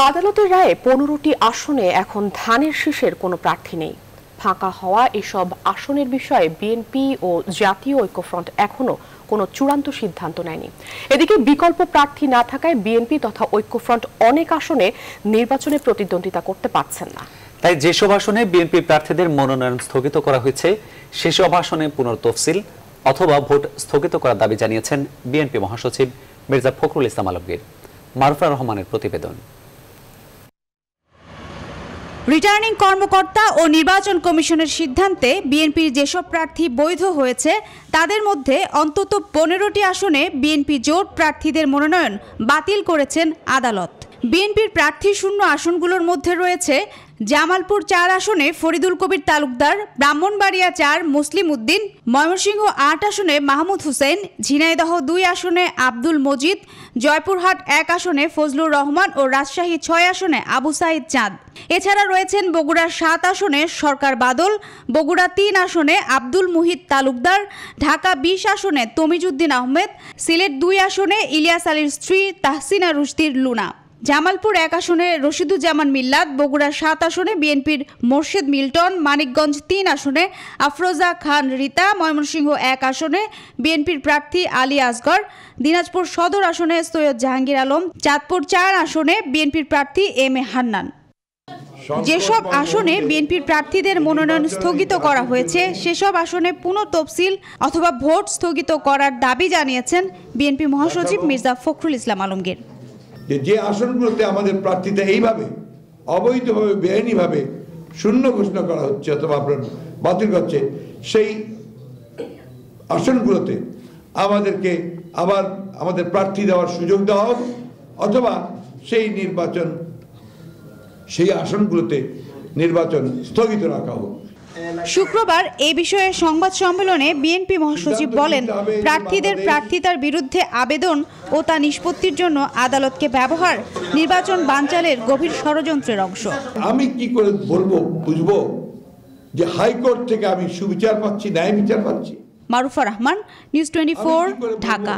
আদালতের রায়ে 15টি আসনে এখন ধানের শীষের কোনো প্রার্থী নেই। ফাঁকা হওয়া এসব আসনের বিষয়ে বিএনপি ও জাতীয় ঐক্যফ্রন্ট এখনো কোনো চূড়ান্ত সিদ্ধান্ত নেয়নি। এদিকে বিকল্প প্রার্থী না থাকায় বিএনপি তথা ঐক্যফ্রন্ট অনেক আসনে নির্বাচনে প্রতিদ্বন্দ্বিতা করতে পারছেন না। তাই যেসব আসনে বিএনপি প্রার্থীদের মনোনয়ন স্থগিত করা হয়েছে সেসব আসনে পুনর্তফসিল অথবা ভোট স্থগিত করার দাবি জানিয়েছেন বিএনপি মহাসচিব মির্জা ফখরুল ইসলাম আলমগীর। মারুফা রহমানের প্রতিবেদন। রিটার্নিং কর্মকর্তা ও নির্বাচন কমিশনের সিদ্ধান্তে বিএনপির যেসব প্রার্থী বৈধ হয়েছে তাদের মধ্যে অন্তত 15টি আসনে বিএনপি জোট প্রার্থীদের মনোনয়ন বাতিল করেছেন আদালত। বিএনপির প্রার্থী শূন্য আসনগুলোর মধ্যে রয়েছে জামালপুর 4 আসনে ফরিদুল কবির তালুকদার, ব্রাহ্মণবাড়িয়া 4 মুসলিম উদ্দিন, ময়মনসিংহ 8 আসনে মাহমুদ হোসেন, ঝিনাইদহ 2 আসনে আব্দুল মজিদ, জয়পুরহাট 1 আসনে ফজলুর রহমান ও রাজশাহী 6 আসনে আবু সাইদ চাঁদ। এছাড়া রয়েছেন বগুড়ার 7 আসনে সরকার বাদল, বগুড়া 3 আসনে আব্দুল মুহিত তালুকদার, ঢাকা 20 আসনে তমিজউদ্দিন আহমেদ, সিলেট 2 আসনে ইলিয়াস আলীর স্ত্রী তাহসিনা রুশদীর লুনা, জামালপুর 1 আসনে রশিদুজ্জামান মিল্লাত, বগুড়া 7 আসনে বিএনপির মোর্শেদ মিল্টন, মানিকগঞ্জ 3 আসনে আফরোজা খান রিতা, ময়মনসিংহ 1 আসনে বিএনপির প্রার্থী আলী আসগর, দিনাজপুর সদর আসনে সৈয়দ জাহাঙ্গীর আলম, চাঁদপুর 4 আসনে বিএনপির প্রার্থী এম এ হান্নান। যেসব আসনে বিএনপির প্রার্থীদের মনোনয়ন স্থগিত করা হয়েছে সেসব আসনে পুনঃতফসিল অথবা ভোট স্থগিত করার দাবি জানিয়েছেন বিএনপি মহাসচিব মির্জা ফখরুল ইসলাম আলমগীর। যে আসনগুলোতে আমাদের প্রার্থীতা এইভাবে অবৈধভাবে বেআইনিভাবে শূন্য ঘোষণা করা হচ্ছে অথবা বাতিল করছে সেই আসনগুলোতে আমাদেরকে আবার আমাদের প্রার্থী দেওয়ার সুযোগ দেওয়া হোক অথবা সেই আসনগুলোতে নির্বাচন স্থগিত রাখা হোক। শুক্রবার এই বিষয়ে সংবাদ সম্মেলনে বিএনপি মহাসচিব বলেন, প্রার্থীদের প্রার্থিতার বিরুদ্ধে আবেদন ও তা নিষ্পত্তির জন্য আদালতকে ব্যবহার নির্বাচন বানচালের গভীর ষড়যন্ত্রের অংশ। আমি কি করে বলবো বুঝবো যে হাইকোর্ট থেকে আমি সুবিচার পাচ্ছি, ন্যায় বিচার পাচ্ছি? মারুফা রহমান, নিউজ 24, ঢাকা।